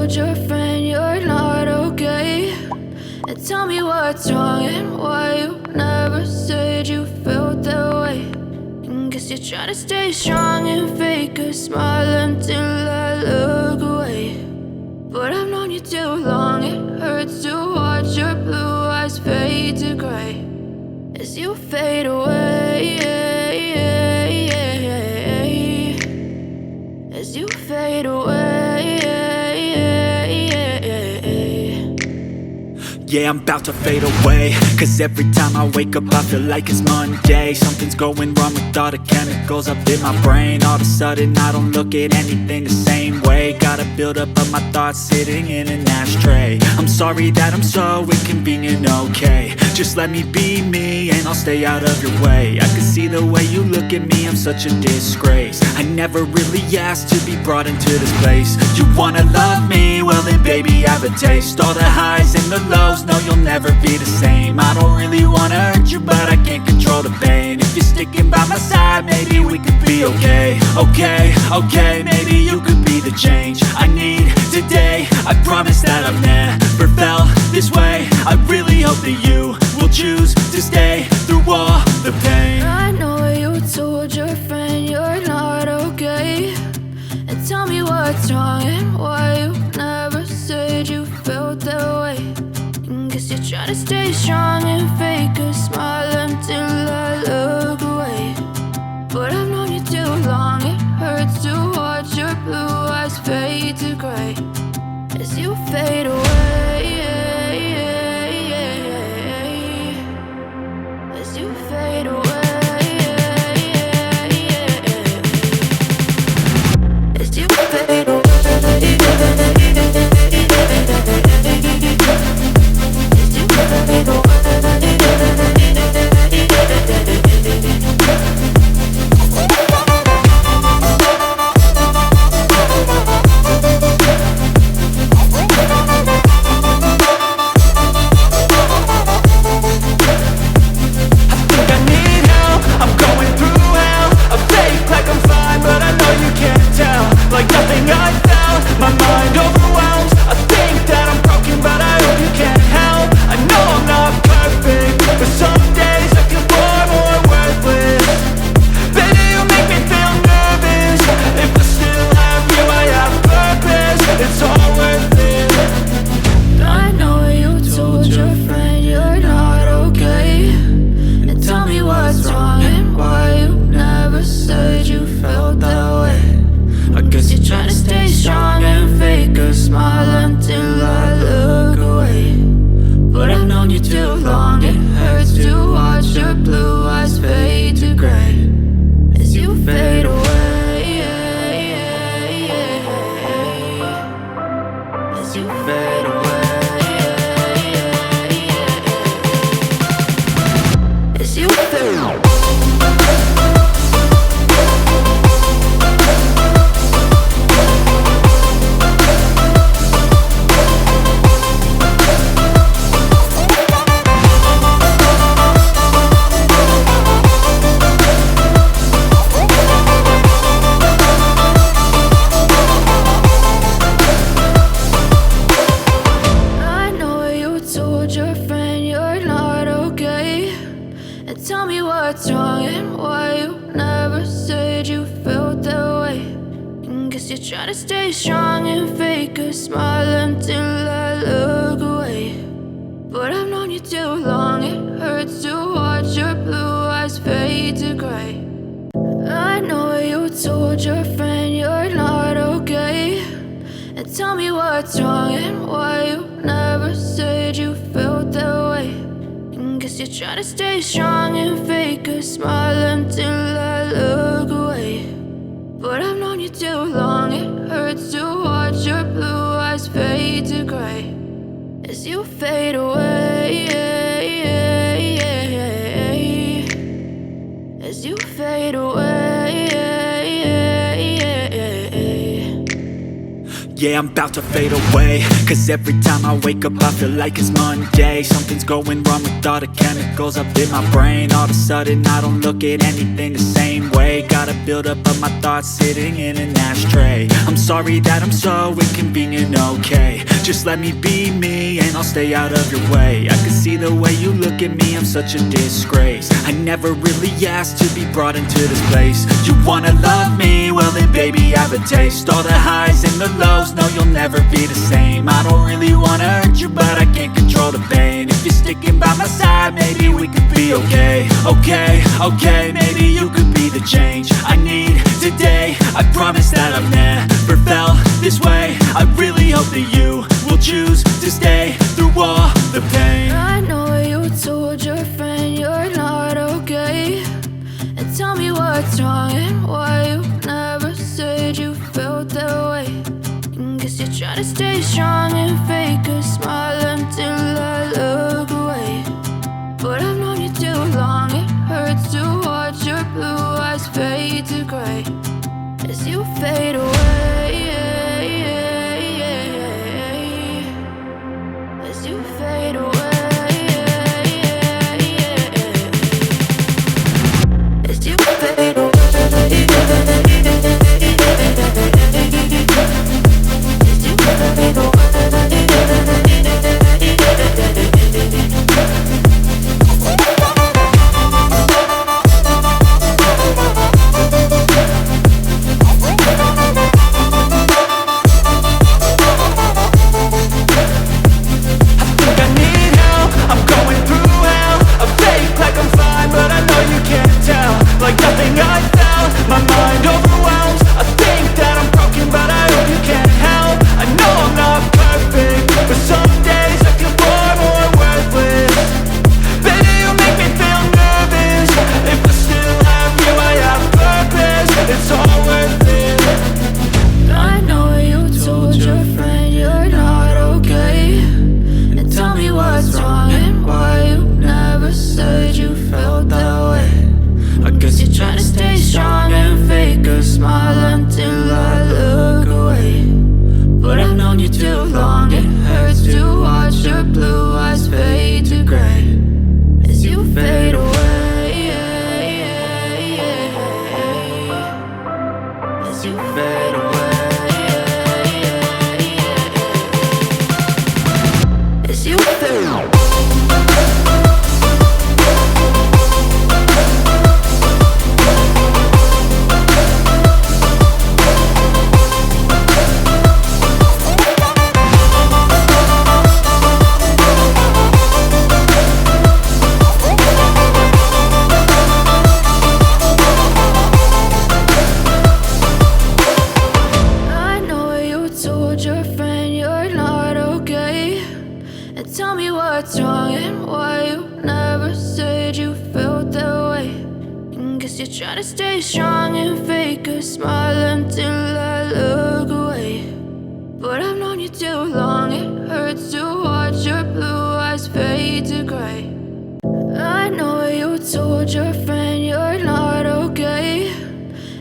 told your friend you're not okay? And tell me what's wrong and why you never said you felt that way. And guess you're trying to stay strong and fake a smile until I look away. But I've known you too long, it hurts to watch your blue eyes fade to gray as you fade away, as you fade away. Yeah, I'm about to fade away, cause every time I wake up I feel like it's Monday. Something's going wrong with all the chemicals up in my brain. All of a sudden I don't look at anything the same way. Got a buildup of my thoughts sitting in an ashtray. I'm sorry that I'm so inconvenient, okay? Just let me be me and I'll stay out of your way. I can see the way you look at me, I'm such a disgrace. I never really asked to be brought into this place. You wanna love me? Well then baby, have a taste. All the highs and the lows, no, you'll never be the same. I don't really wanna hurt you, but I can't control the pain. If you're sticking by my side, maybe we could be okay. Okay, maybe you could be the change I need today. I promise that I've never felt this way. I really hope that you will choose to stay through all the pain. I know you told your friend you're not okay. And tell me what's wrong and why you never said you felt that way. Guess you're trying to stay strong and fake a smile until I look away. But I've known you too long, it hurts to watch your blue eyes fade to gray as you fade away, as you fade away, as you fade away. Try to stay strong and fake a smile until I look away. But I've known you too long, it hurts to watch your blue eyes fade to gray. I know you told your friend you're not okay. And tell me what's wrong and why you never said you felt that way. And guess you're trying to stay strong and fake a smile until I look away. But I've known you too long, it hurts to watch your blue eyes fade to gray as you fade away, as you fade away. Yeah, I'm about to fade away, cause every time I wake up I feel like it's Monday. Something's going wrong with all the chemicals up in my brain. All of a sudden I don't look at anything the same way. Gotta build up of my thoughts sitting in an ashtray. I'm sorry that I'm so inconvenient, okay. Just let me be me and I'll stay out of your way. I can see the way you look at me, I'm such a disgrace. I never really asked to be brought into this place. You wanna love me? Well then baby, have a taste. All the highs and the lows, no you'll never be the same. I don't really wanna hurt you, but I can't control the pain. If you're sticking by my side, maybe we could be okay. Okay, maybe you could be the change I need today. I promise that I've never felt this way. I really hope that you will choose to stay through all the pain. I know you told your friend you're not okay, and tell me what's wrong and why you never said you felt that way. And guess you're trying to stay strong and fake a smile until I look away. But I've known you too long, it hurts to watch your blue eyes fade to gray as you fade away. As you fade away. As you fade away. As you fade away. Like nothing I felt, my mind overwhelms. I think that I'm broken, but I hope you can't help. I know I'm not perfect, but some days I feel far more worthless. Baby, you make me feel nervous. If I still have you, I have purpose. It's all worth it. I know you told your friend you're not okay, and tell me what's wrong and why you never said you felt that way. I guess you're trying to stay strong and fake a smile until I look away. But I've known you too long, it hurts to watch your blue eyes fade to gray as you fade away. As you fade away. As you fade away. Tell me what's wrong and why you never said you felt that way. And guess you're trying to stay strong and fake a smile until I look away. But I've known you too long, it hurts to watch your blue eyes fade to gray. I know you told your friend you're not okay,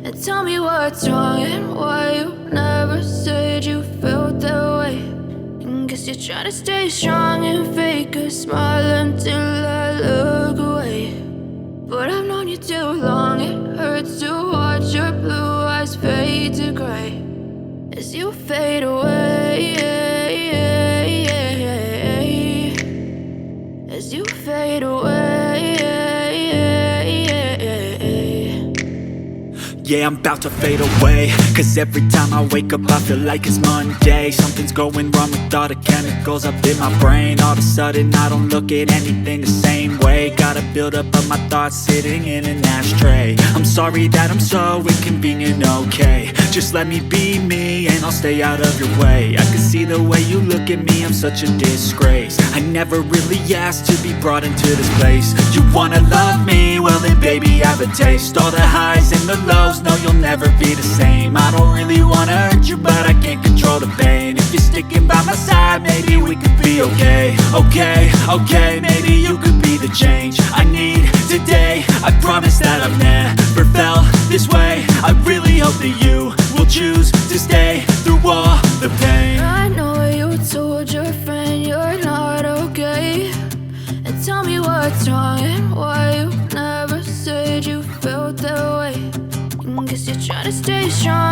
and tell me what's wrong and why you never said you felt that way. Guess you're trying to stay strong and fake a smile until I look away. But I've known you too long, it hurts to watch your blue eyes fade to gray as you fade away. As you fade away. Yeah, I'm about to fade away, cause every time I wake up I feel like it's Monday. Something's going wrong with all the chemicals up in my brain. All of a sudden I don't look at anything the same way. Gotta build up of my thoughts sitting in an ashtray. I'm sorry that I'm so inconvenient, okay. Just let me be me and I'll stay out of your way. I can see the way you look at me, I'm such a disgrace. I never really asked to be brought into this place. You wanna love me? Well then baby, have a taste. All the highs and the lows, no you'll never be the same. I don't really wanna hurt you, but I can't control the pain. If you're sticking by my side, maybe we could be okay. Okay, maybe you could be the change I need today. I promise that I've never felt this way. I really hope that you will choose to stay through all the pain. stay strong